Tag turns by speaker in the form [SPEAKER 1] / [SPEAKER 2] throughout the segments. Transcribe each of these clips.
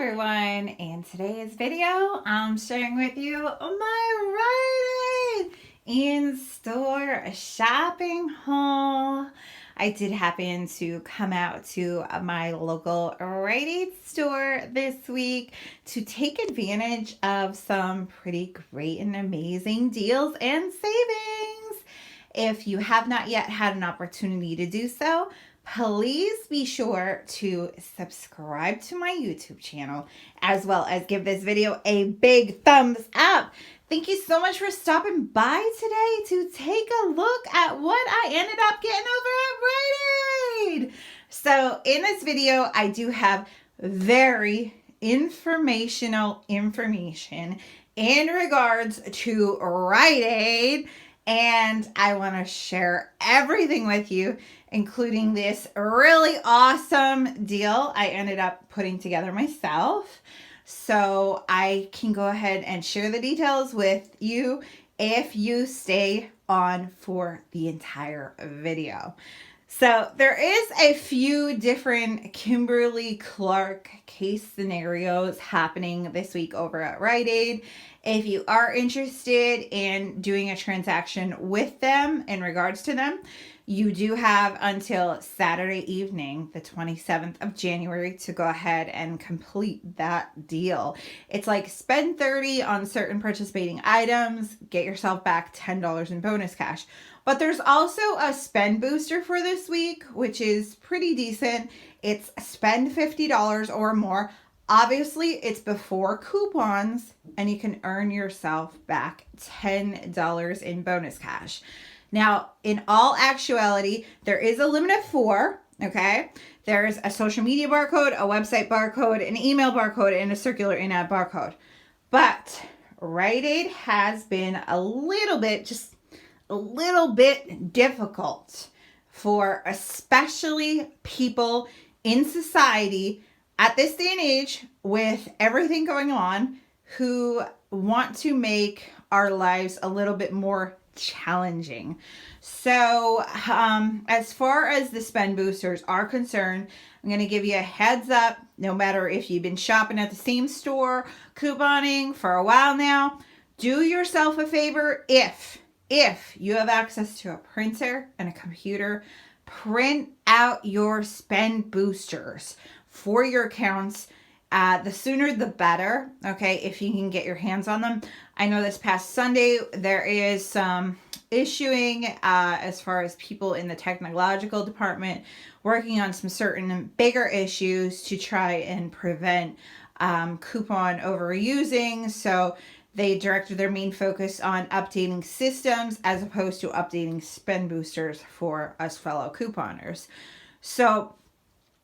[SPEAKER 1] everyone. In today's video, I'm sharing with you my Rite Aid in-store shopping haul. I did happen to come out to my local Rite Aid store this week to take advantage of some pretty great and amazing deals and savings. If you have not yet had an opportunity to do so, please be sure to subscribe to my YouTube channel, as well as give this video a big thumbs up. Thank you so much for stopping by today to take a look at what I ended up getting over at Rite Aid. So in this video, I do have very informational information in regards to Rite Aid, and I want to share everything with you, including this really awesome deal I ended up putting together myself. So I can go ahead and share the details with you if you stay on for the entire video. So there is a few different Kimberly-Clark case scenarios happening this week over at Rite Aid. If you are interested in doing a transaction with them in regards to them, you do have until Saturday evening, the 27th of January, to go ahead and complete that deal. It's like spend $30 on certain participating items, get yourself back $10 in bonus cash. But there's also a spend booster for this week, which is pretty decent. It's spend $50 or more. Obviously, it's before coupons, and you can earn yourself back $10 in bonus cash. Now, in all actuality, there is a limit of 4, okay? There's a social media barcode, a website barcode, an email barcode, and a circular in-app barcode. But Rite Aid has been a little bit difficult for especially people in society at this day and age with everything going on who want to make our lives a little bit more challenging. So as far as the spend boosters are concerned, I'm going to give you a heads up. No matter if you've been shopping at the same store, couponing for a while now, do yourself a favor. If you have access to a printer and a computer, print out your spend boosters for your accounts. The sooner the better, okay, if you can get your hands on them. I know this past Sunday there is some issuing as far as people in the technological department working on some certain bigger issues to try and prevent coupon overusing. So they directed their main focus on updating systems as opposed to updating spend boosters for us fellow couponers. So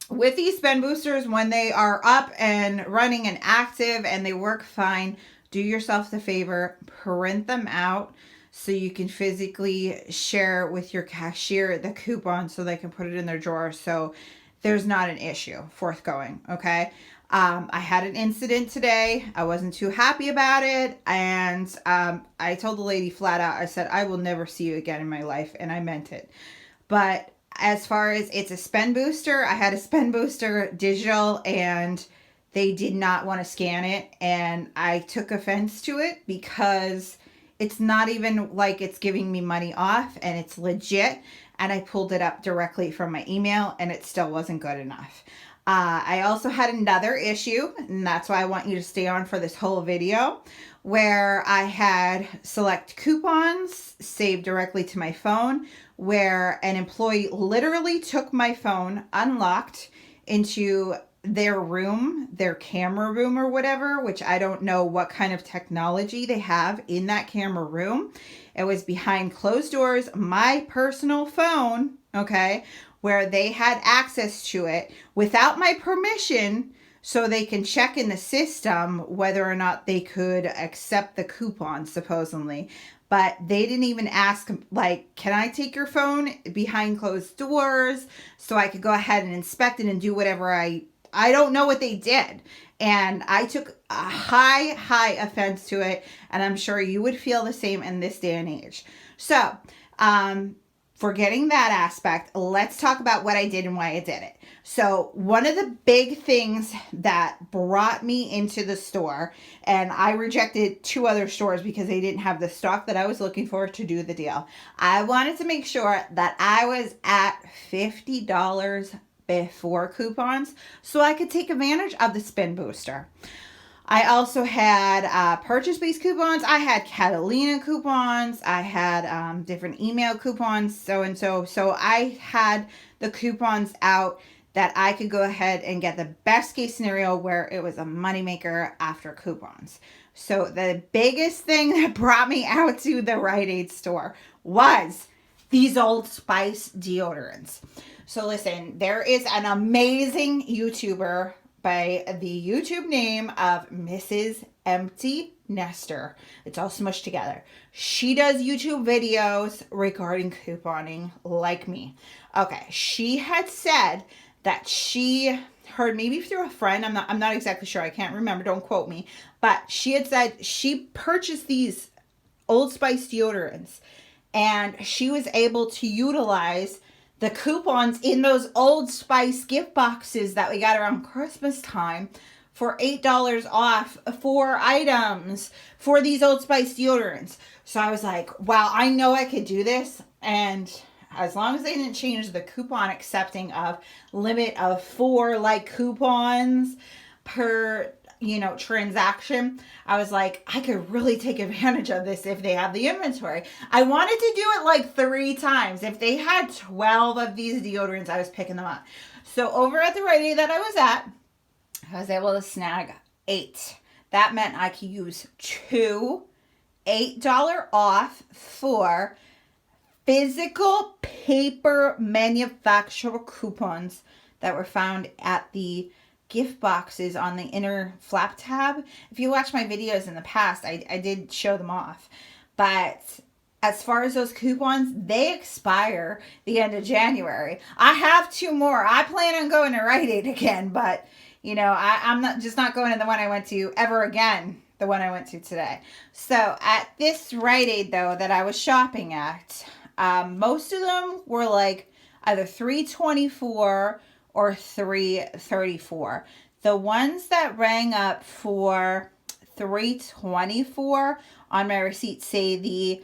[SPEAKER 1] with these spend boosters, when they are up and running and active and they work fine, do yourself the favor, print them out so you can physically share with your cashier the coupon so they can put it in their drawer so there's not an issue forthgoing, okay? I had an incident today. I wasn't too happy about it, and I told the lady flat out, I said, I will never see you again in my life, and I meant it. But as far as it's a spend booster, I had a spend booster digital and they did not want to scan it. And I took offense to it because it's not even like it's giving me money off and it's legit. And I pulled it up directly from my email and it still wasn't good enough. I also had another issue, and that's why I want you to stay on for this whole video, where I had select coupons saved directly to my phone, where an employee literally took my phone, unlocked into their room, their camera room or whatever, which I don't know what kind of technology they have in that camera room. It was behind closed doors, my personal phone, okay, where they had access to it without my permission so they can check in the system whether or not they could accept the coupon, supposedly. But they didn't even ask, like, can I take your phone behind closed doors so I could go ahead and inspect it and do whatever I don't know what they did. And I took a high offense to it, and I'm sure you would feel the same in this day and age. So, forgetting that aspect, let's talk about what I did and why I did it. So one of the big things that brought me into the store, and I rejected 2 other stores because they didn't have the stock that I was looking for to do the deal. I wanted to make sure that I was at $50 before coupons so I could take advantage of the spin booster. I also had purchase-based coupons. I had Catalina coupons. I had different email coupons, so. So I had the coupons out that I could go ahead and get the best case scenario where it was a moneymaker after coupons. So the biggest thing that brought me out to the Rite Aid store was these Old Spice deodorants. So listen, there is an amazing YouTuber by the YouTube name of Mrs. Empty Nester. It's all smushed together. She does YouTube videos regarding couponing like me. Okay, she had said that she heard, maybe through a friend, I'm not exactly sure, I can't remember, don't quote me, but she had said she purchased these Old Spice deodorants and she was able to utilize the coupons in those Old Spice gift boxes that we got around Christmas time for $8 off 4 items for these Old Spice deodorants. So I was like, wow, I know I could do this. And as long as they didn't change the coupon accepting of limit of 4 like coupons per, transaction, I was like, I could really take advantage of this if they have the inventory. I wanted to do it like 3 times. If they had 12 of these deodorants, I was picking them up. So over at the Rite Aid that I was at, I was able to snag 8. That meant I could use 2 $8 off for physical paper manufacturer coupons that were found at the gift boxes on the inner flap tab. If you watch my videos in the past, I did show them off. But as far as those coupons, they expire the end of January. I have 2 more. I plan on going to Rite Aid again, but I'm not going to the one I went to ever again, the one I went to today. So at this Rite Aid though that I was shopping at, most of them were like either $3.24 or $3.34. The ones that rang up for $3.24 on my receipt say the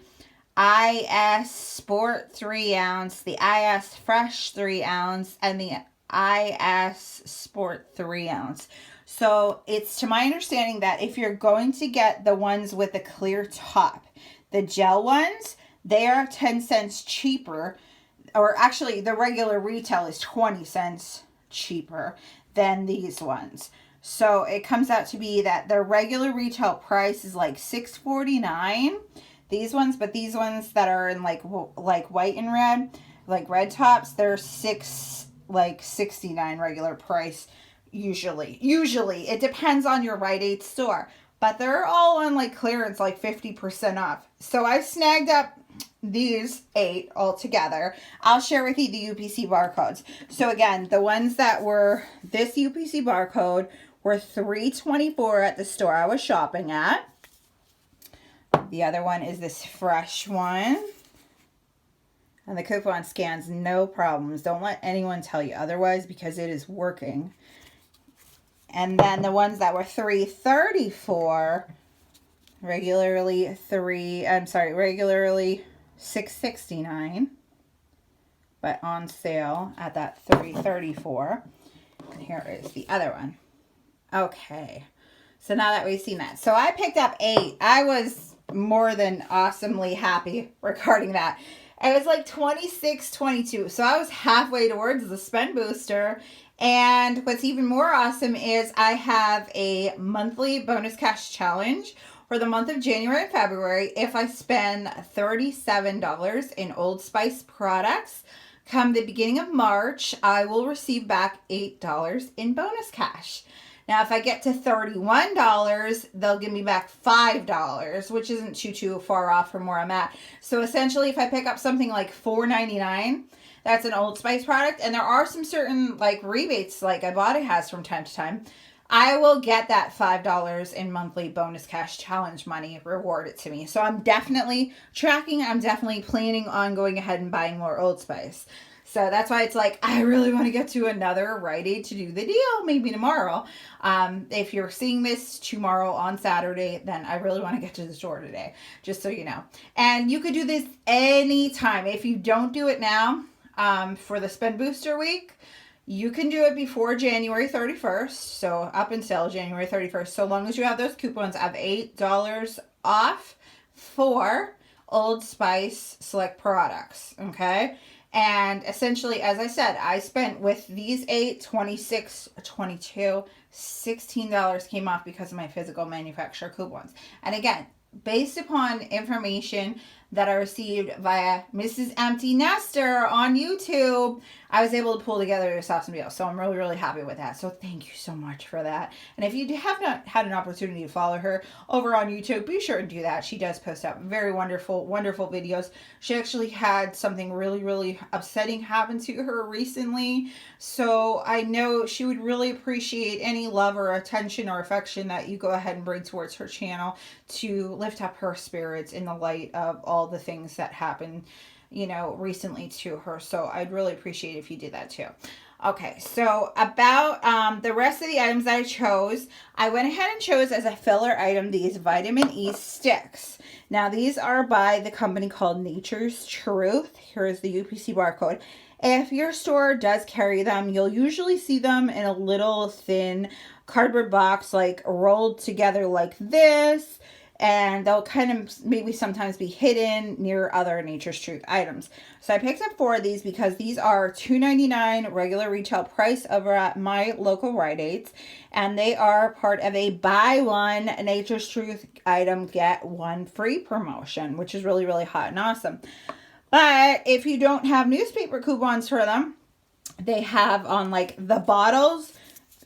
[SPEAKER 1] IS Sport 3 ounce, the IS Fresh 3 ounce, and the IS Sport 3 ounce. So it's to my understanding that if you're going to get the ones with the clear top, the gel ones, they are 10 cents cheaper. Or actually, the regular retail is 20 cents cheaper than these ones. So it comes out to be that the regular retail price is like $6.49. These ones, but these ones that are in like white and red, like red tops, they're $6.69 regular price usually. Usually, it depends on your Rite Aid store, but they're all on like clearance, like 50% off. So I snagged up these 8 altogether. I'll share with you the UPC barcodes. So again, the ones that were this UPC barcode were $3.24 at the store I was shopping at. The other one is this fresh one. And the coupon scans no problems. Don't let anyone tell you otherwise because it is working. And then the ones that were $3.34, regularly $6.69, but on sale at that $3.34. And here is the other one. Okay, so now that we've seen that, so I picked up 8. I was more than awesomely happy regarding that. It was like 26.22, so I was halfway towards the spend booster. And what's even more awesome is I have a monthly bonus cash challenge for the month of January and February. If I spend $37 in Old Spice products, come the beginning of March, I will receive back $8 in bonus cash. Now, if I get to $31, they'll give me back $5, which isn't too far off from where I'm at. So essentially, if I pick up something like $4.99, that's an Old Spice product, and there are some certain like rebates like Ibotta has from time to time. I will get that $5 in monthly bonus cash challenge money rewarded to me. So I'm definitely tracking. I'm definitely planning on going ahead and buying more Old Spice. So that's why it's like, I really want to get to another Rite Aid to do the deal, maybe tomorrow. If you're seeing this tomorrow on Saturday, then I really want to get to the store today, just so you know. And you could do this anytime. If you don't do it now, for the Spend Booster Week, you can do it before January 31st, so up until January 31st, so long as you have those coupons of $8 off for Old Spice select products, okay? And essentially, as I said, I spent with these 8, 26, 22, $16 came off because of my physical manufacturer coupons. And again, based upon information that I received via Mrs. Empty Nester on YouTube, I was able to pull together this awesome deal. So I'm really, really happy with that. So thank you so much for that. And if you have not had an opportunity to follow her over on YouTube, be sure to do that. She does post out very wonderful, wonderful videos. She actually had something really, really upsetting happen to her recently. So I know she would really appreciate any love or attention or affection that you go ahead and bring towards her channel to lift up her spirits in the light of all the things that happened, you know, recently to her. So I'd really appreciate if you did that too. Okay, so about the rest of the items that I chose, I went ahead and chose as a filler item these vitamin E sticks. Now these are by the company called Nature's Truth. Here's the UPC barcode. If your store does carry them, you'll usually see them in a little thin cardboard box, like rolled together like this. And they'll kind of maybe sometimes be hidden near other Nature's Truth items. So I picked up 4 of these because these are $2.99 regular retail price over at my local Rite Aids. And they are part of a buy one Nature's Truth item, get one free promotion, which is really, really hot and awesome. But if you don't have newspaper coupons for them, they have on like the bottles,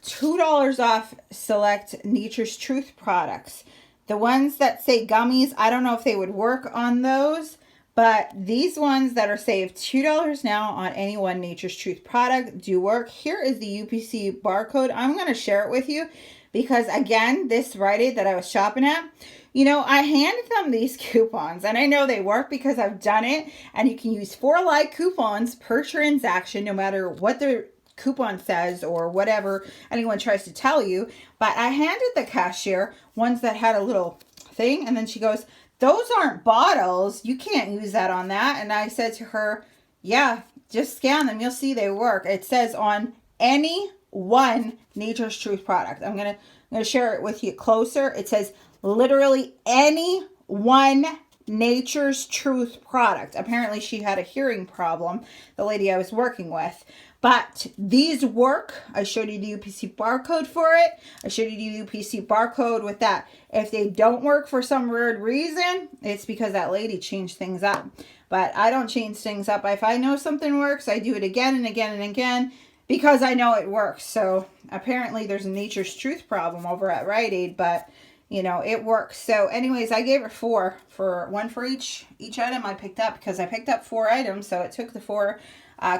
[SPEAKER 1] $2 off select Nature's Truth products. The ones that say gummies, I don't know if they would work on those, but these ones that are saved $2 now on any one Nature's Truth product do work. Here is the UPC barcode. I'm going to share it with you because, again, this Rite Aid that I was shopping at, you know, I handed them these coupons, and I know they work because I've done it, and you can use 4 like coupons per transaction no matter what the coupon says or whatever anyone tries to tell you. But I handed the cashier ones that had a little thing, and then she goes, "Those aren't bottles. You can't use that on that." And I said to her, "Yeah, just scan them. You'll see they work." It says on any one Nature's Truth product. I'm gonna share it with you closer. It says literally any one Nature's Truth product. Apparently she had a hearing problem, the lady I was working with. But these work. I showed you the UPC barcode for it. I showed you the UPC barcode with that. If they don't work for some weird reason, it's because that lady changed things up. But I don't change things up. If I know something works, I do it again and again and again because I know it works. So apparently there's a Nature's Truth problem over at Rite Aid, but you know, it works. So anyways, I gave her 4 for one for each item I picked up because I picked up 4 items. So it took the 4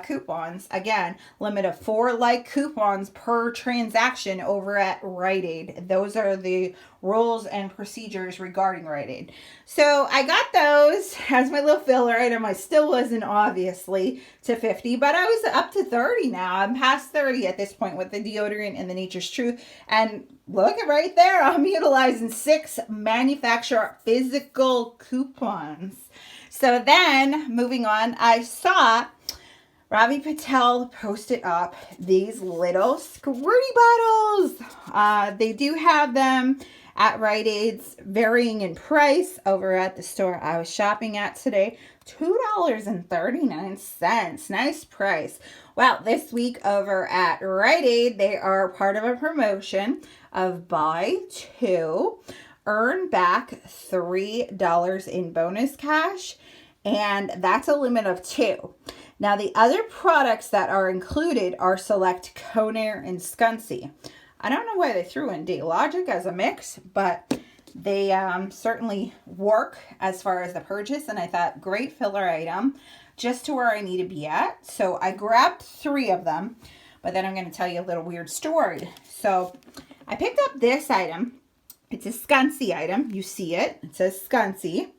[SPEAKER 1] coupons. Again, limit of 4 like coupons per transaction over at Rite Aid. Those are the rules and procedures regarding Rite Aid. So I got those as my little filler item. I still wasn't obviously to 50, but I was up to 30 now. I'm past 30 at this point with the deodorant and the Nature's Truth. And look at right there, I'm utilizing 6 manufacturer physical coupons. So then, moving on, I saw Ravi Patel posted up these little squirty bottles. They do have them at Rite Aid's, varying in price over at the store I was shopping at today. $2.39. Nice price. Well, this week over at Rite Aid, they are part of a promotion of buy 2, earn back $3 in bonus cash, and that's a limit of 2. Now, the other products that are included are select Conair and Scunci. I don't know why they threw in Logic as a mix, but they certainly work as far as the purchase. And I thought, great filler item, just to where I need to be at. So I grabbed 3 of them, but then I'm going to tell you a little weird story. So I picked up this item. It's a Scunsy item. You see it. It says Scunsy.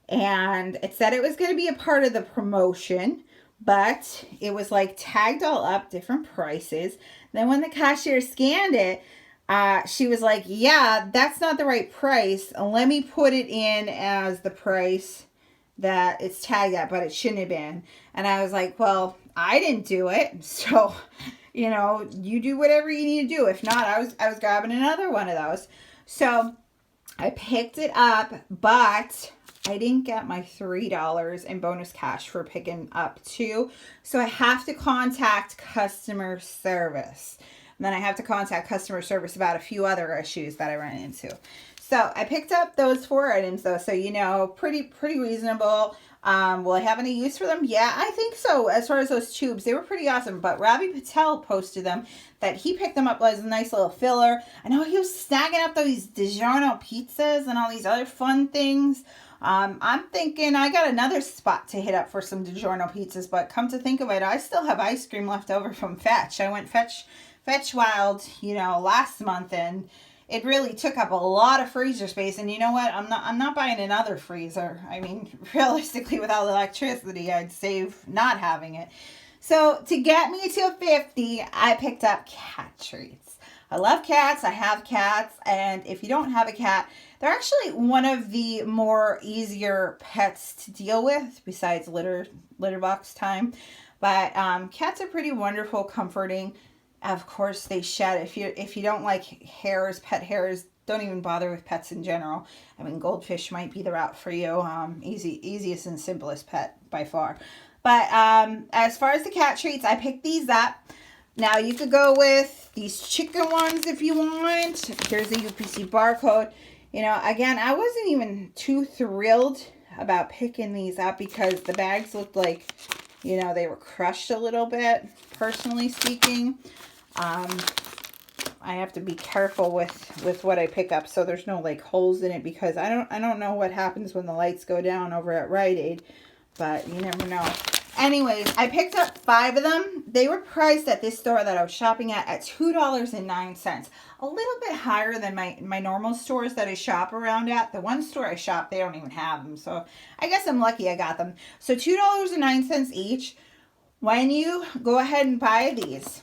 [SPEAKER 1] And it said it was going to be a part of the promotion, but it was like tagged all up, different prices. Then when the cashier scanned it, she was like, yeah, that's not the right price. Let me put it in as the price that it's tagged at, but it shouldn't have been. And I was like, well, I didn't do it. So, you know, you do whatever you need to do. If not, I was grabbing another one of those. So I picked it up, but I didn't get my $3 in bonus cash for picking up 2. So I have to contact customer service. And then I have to contact customer service about a few other issues that I ran into. So I picked up those 4 items though. So, you know, pretty reasonable. Will I have any use for them? Yeah, I think so. As far as those tubes, they were pretty awesome. But Ravi Patel posted them, that he picked them up as a nice little filler. I know he was snagging up these DiGiorno pizzas and all these other fun things. I'm thinking I got another spot to hit up for some DiGiorno pizzas, but come to think of it, I still have ice cream left over from Fetch. I went Fetch Wild, you know, last month, and it really took up a lot of freezer space. And you know what? I'm not buying another freezer. I mean, realistically, without electricity, I'd save not having it. So to get me to 50, I picked up cat treats. I love cats. I have cats. And if you don't have a cat, they're actually one of the more easier pets to deal with besides litter box time. But cats are pretty wonderful, comforting. Of course, they shed. If you don't like hairs, pet hairs, don't even bother with pets in general. I mean, goldfish might be the route for you. Easiest and simplest pet by far. But as far as the cat treats, I picked these up. Now, you could go with these chicken ones if you want. Here's the UPC barcode. You know, again, I wasn't even too thrilled about picking these up because the bags looked like, you know, they were crushed a little bit, personally speaking. I have to be careful with what I pick up so there's no like holes in it, because I don't know what happens when the lights go down over at Rite Aid, but you never know. Anyways, I picked up 5 of them. They were priced at this store that I was shopping at $2.09. A little bit higher than my normal stores that I shop around at. The one store I shop, they don't even have them. So I guess I'm lucky I got them. So $2.09 each. When you go ahead and buy these,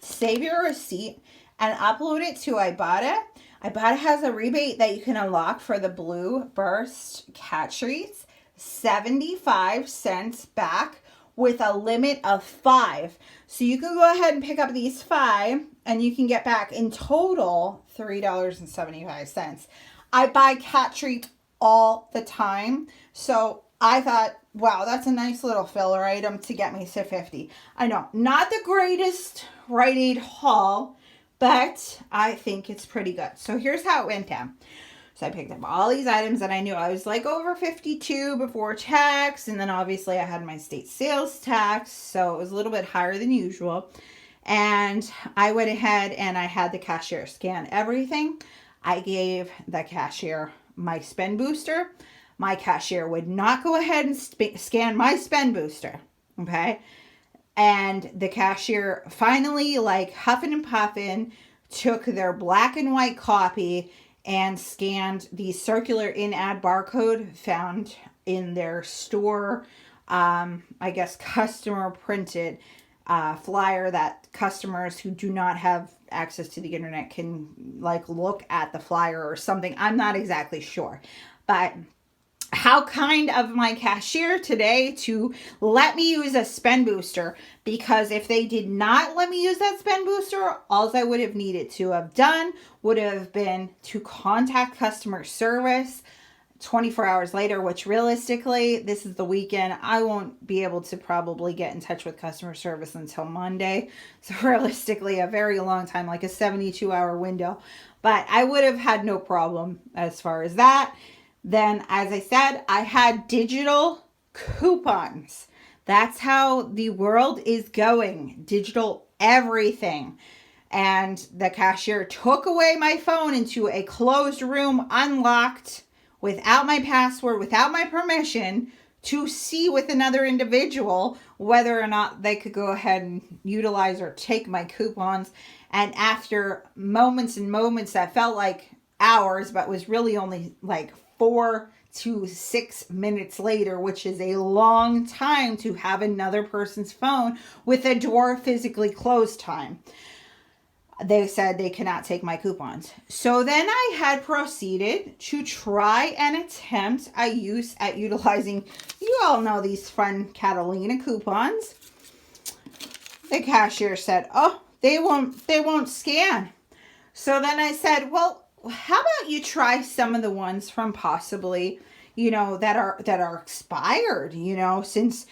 [SPEAKER 1] save your receipt and upload it to Ibotta. Ibotta has a rebate that you can unlock for the Blue Burst cat treats. 75 cents back with a limit of 5. So you can go ahead and pick up these 5 and you can get back in total $3.75. I buy cat treats all the time. So I thought, wow, that's a nice little filler item to get me to 50. I know, not the greatest Rite Aid haul, but I think it's pretty good. So here's how it went down. So I picked up all these items that I knew I was like over 52 before tax. And then obviously I had my state sales tax. So it was a little bit higher than usual. And I went ahead and I had the cashier scan everything. I gave the cashier my spend booster. My cashier would not go ahead and scan my spend booster. Okay. And the cashier finally, like huffing and puffing, took their black and white copy and scanned the circular in-ad barcode found in their store, I guess, customer printed flyer that customers who do not have access to the internet can like look at the flyer or something. I'm not exactly sure, but how kind of my cashier today to let me use a spend booster, because if they did not let me use that spend booster, all I would have needed to have done would have been to contact customer service 24 hours later, which realistically, this is the weekend. I won't be able to probably get in touch with customer service until Monday. So realistically, a very long time, like a 72-hour window. But I would have had no problem as far as that. Then, as I said, I had digital coupons. That's how the world is going. Digital everything. And the cashier took away my phone into a closed room, unlocked, without my password, without my permission, to see with another individual whether or not they could go ahead and utilize or take my coupons. And after moments and moments that felt like hours, but was really only like 4 to 6 minutes later, which is a long time to have another person's phone with a door physically closed time, they said they cannot take my coupons. So then I had proceeded to try and attempt a use at utilizing, you all know these fun Catalina coupons. The cashier said, oh, they won't scan. So then I said, well, how about you try some of the ones from possibly, that are expired, since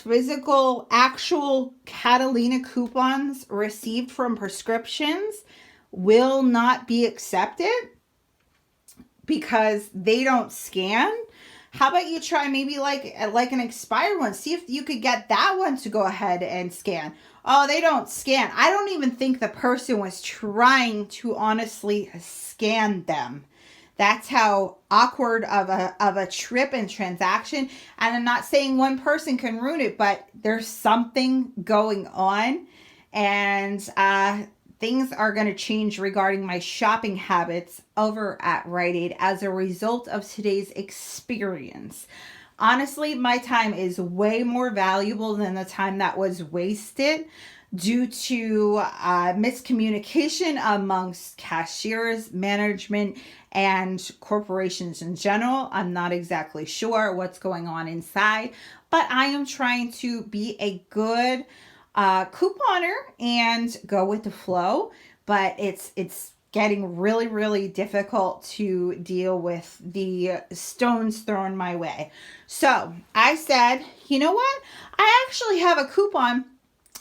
[SPEAKER 1] physical actual Catalina coupons received from prescriptions will not be accepted because they don't scan. How about you try maybe like an expired one? See if you could get that one to go ahead and scan. Oh, they don't scan. I don't even think the person was trying to honestly scan them. That's how awkward of a trip and transaction. And I'm not saying one person can ruin it, but there's something going on. And things are going to change regarding my shopping habits over at Rite Aid as a result of today's experience. Honestly, my time is way more valuable than the time that was wasted due to miscommunication amongst cashiers, management, and corporations in general. I'm not exactly sure what's going on inside, but I am trying to be a good couponer and go with the flow. But it's getting really, really difficult to deal with the stones thrown my way. So I said, you know what? I actually have a coupon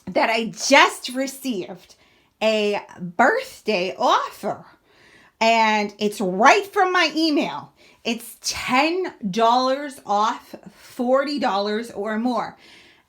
[SPEAKER 1] that I just received, a birthday offer, and it's right from my email. It's $10 off $40 or more.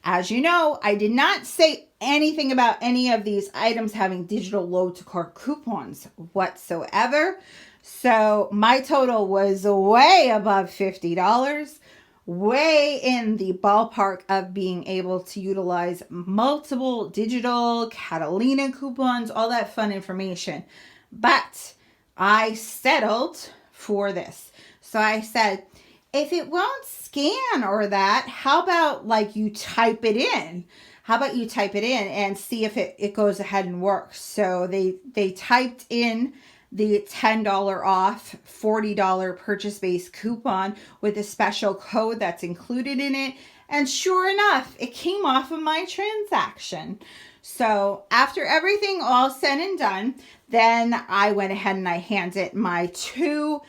[SPEAKER 1] As you know, I did not say anything about any of these items having digital load to cart coupons whatsoever. So my total was way above $50, way in the ballpark of being able to utilize multiple digital Catalina coupons, all that fun information. But I settled for this. So I said, if it won't scan or that, how about like you type it in? How about you type it in and see if it goes ahead and works? So they typed in the $10 off $40 purchase-based coupon with a special code that's included in it. And sure enough, it came off of my transaction. So after everything all said and done, then I went ahead and I handed my two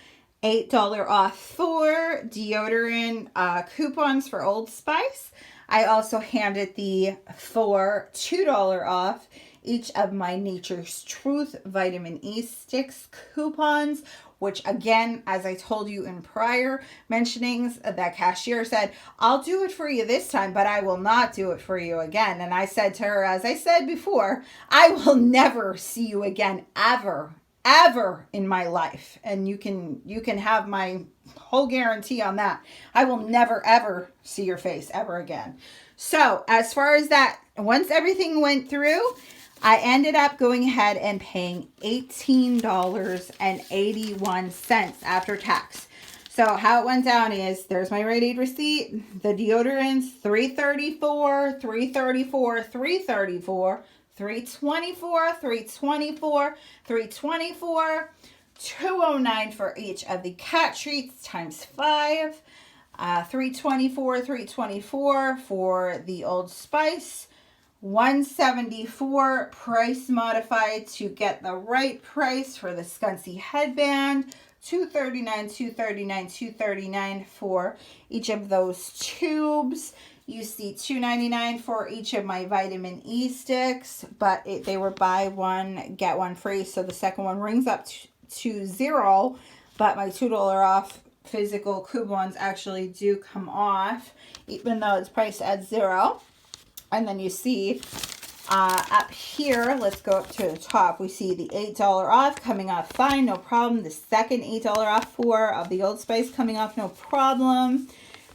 [SPEAKER 1] $8 off for deodorant coupons for Old Spice. I also handed the four $2 off each of my Nature's Truth vitamin E sticks coupons, which again, as I told you in prior mentionings, that cashier said, I'll do it for you this time, but I will not do it for you again. And I said to her, as I said before, I will never see you again ever in my life. And you can have my whole guarantee on that. I will never ever see your face ever again. So as far as that, once everything went through, I ended up going ahead and paying $18.81 after tax. So how it went down is, there's my Rite Aid receipt, the deodorants, $334, $334, $334, $324, $324, $324, $209 for each of the cat treats times 5, $324, $324 for the Old Spice, $174 price modified to get the right price for the Skuncy headband, $239, $239, $239 for each of those tubes. You see $2.99 for each of my vitamin E sticks, but they were buy one, get one free. So the second one rings up to $0, but my $2 off physical coupons actually do come off, even though it's priced at $0. And then you see up here, let's go up to the top. We see the $8 off coming off fine, no problem. The second $8 off of the Old Spice coming off, no problem.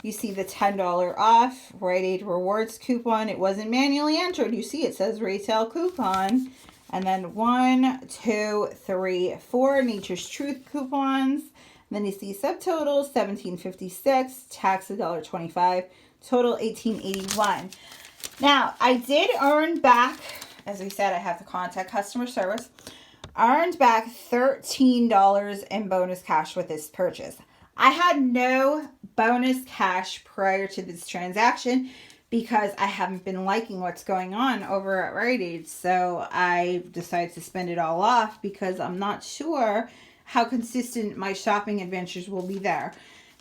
[SPEAKER 1] You see the $10 off Rite Aid rewards coupon. It wasn't manually entered. You see it says retail coupon. And then 1, 2, 3, 4 Nature's Truth coupons. And then you see subtotals $17.56, tax $1.25, total $18.81. Now, I did earn back, as we said, I have to contact customer service, earned back $13 in bonus cash with this purchase. I had no bonus cash prior to this transaction because I haven't been liking what's going on over at Rite Aid. So I decided to spend it all off because I'm not sure how consistent my shopping adventures will be there.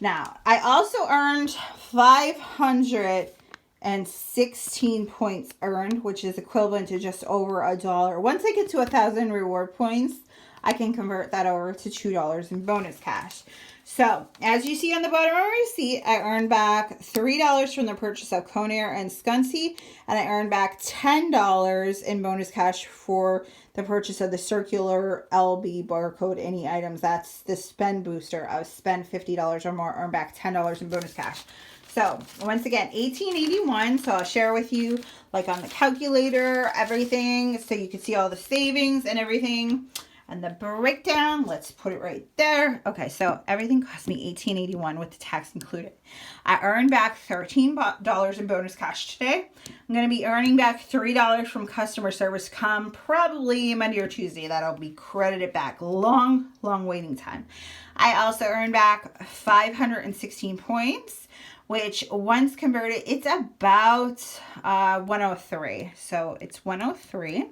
[SPEAKER 1] Now, I also earned 516 points earned, which is equivalent to just over $1. Once I get to 1,000 reward points, I can convert that over to $2 in bonus cash. So, as you see on the bottom of my receipt, I earned back $3 from the purchase of Conair and Scunci, and I earned back $10 in bonus cash for the purchase of the circular LB barcode any items. That's the spend booster. I spend $50 or more, earn back $10 in bonus cash. So, once again, $18.81. So, I'll share with you, like on the calculator, everything, so you can see all the savings and everything. And the breakdown, let's put it right there. Okay, so everything cost me $18.81 with the tax included. I earned back $13 in bonus cash today. I'm going to be earning back $3 from customer service come probably Monday or Tuesday. That'll be credited back. Long waiting time. I also earned back 516 points, which once converted, it's about 103. So it's 103.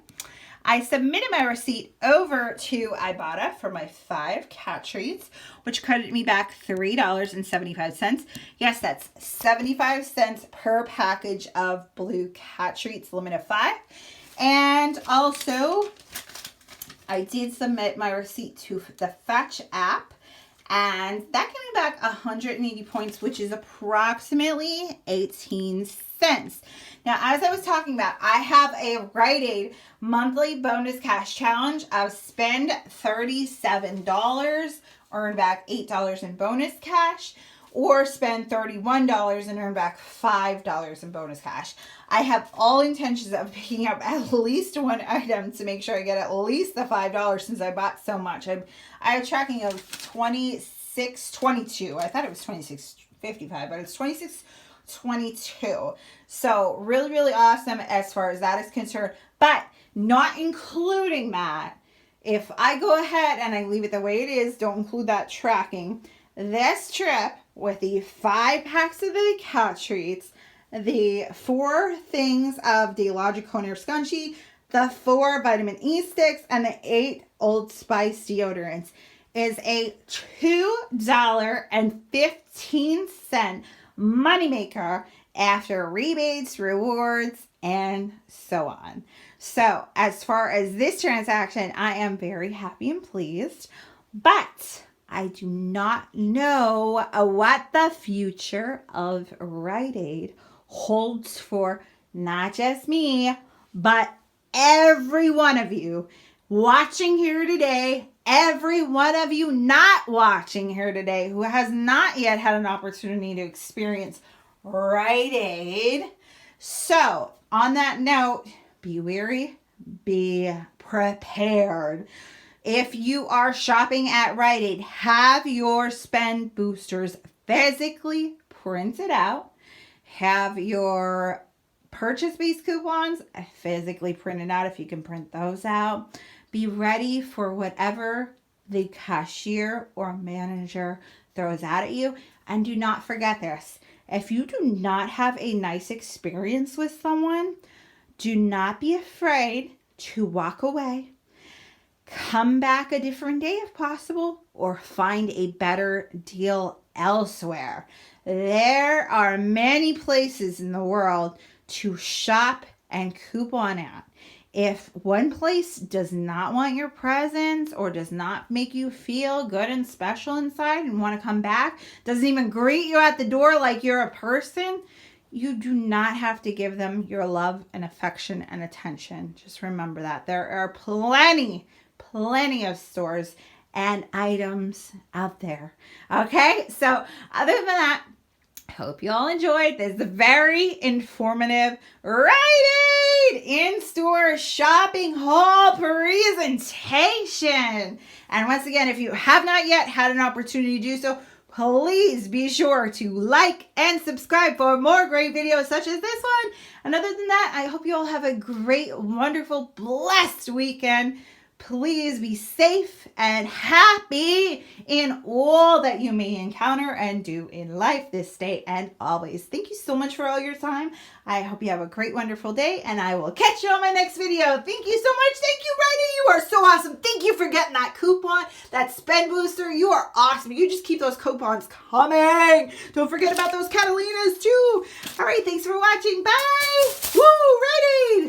[SPEAKER 1] I submitted my receipt over to Ibotta for my 5 cat treats, which credited me back $3.75. Yes, that's 75 cents per package of blue cat treats, limit of 5. And also, I did submit my receipt to the Fetch app, and that gave me back 180 points, which is approximately 18 cents. Now, as I was talking about, I have a Rite Aid monthly bonus cash challenge. I'll spend $37, earn back $8 in bonus cash, or spend $31 and earn back $5 in bonus cash. I have all intentions of picking up at least one item to make sure I get at least the $5 since I bought so much. I have tracking of $26.22. I thought it was $26.55, but it's $26.22. So really awesome as far as that is concerned. But not including that, if I go ahead and I leave it the way it is, don't include that tracking, this trip with the 5 packs of the cat treats, the 4 things of the Logic Conair Scunchi, the 4 vitamin E sticks, and the 8 Old Spice deodorants is a $2.15 moneymaker after rebates, rewards, and so on. So as far as this transaction, I am very happy and pleased, but I do not know what the future of Rite Aid holds for not just me, but every one of you watching here today, every one of you not watching here today who has not yet had an opportunity to experience Rite Aid. So, on that note, be wary, be prepared. If you are shopping at Rite Aid, have your spend boosters physically printed out. Have your purchase-based coupons physically printed out if you can print those out. Be ready for whatever the cashier or manager throws out at you. And do not forget this. If you do not have a nice experience with someone, do not be afraid to walk away. Come back a different day if possible, or find a better deal elsewhere. There are many places in the world to shop and coupon at. If one place does not want your presence or does not make you feel good and special inside and want to come back, doesn't even greet you at the door like you're a person, you do not have to give them your love and affection and attention. Just remember that. There are plenty of stores and items out there. Okay? So other than that, Hope you all enjoyed this very informative Rite Aid in-store shopping haul presentation. And once again, if you have not yet had an opportunity to do so, please be sure to like and subscribe for more great videos such as this one. And other than that, I hope you all have a great, wonderful, blessed weekend. Please be safe and happy in all that you may encounter and do in life this day and always. Thank you so much for all your time. I hope you have a great, wonderful day, and I will catch you on my next video. Thank you so much. Thank you, Rite. You are so awesome. Thank you for getting that coupon, that spend booster. You are awesome. You just keep those coupons coming. Don't forget about those Catalinas too. All right, thanks for watching. Bye. Woo, Rite Aid.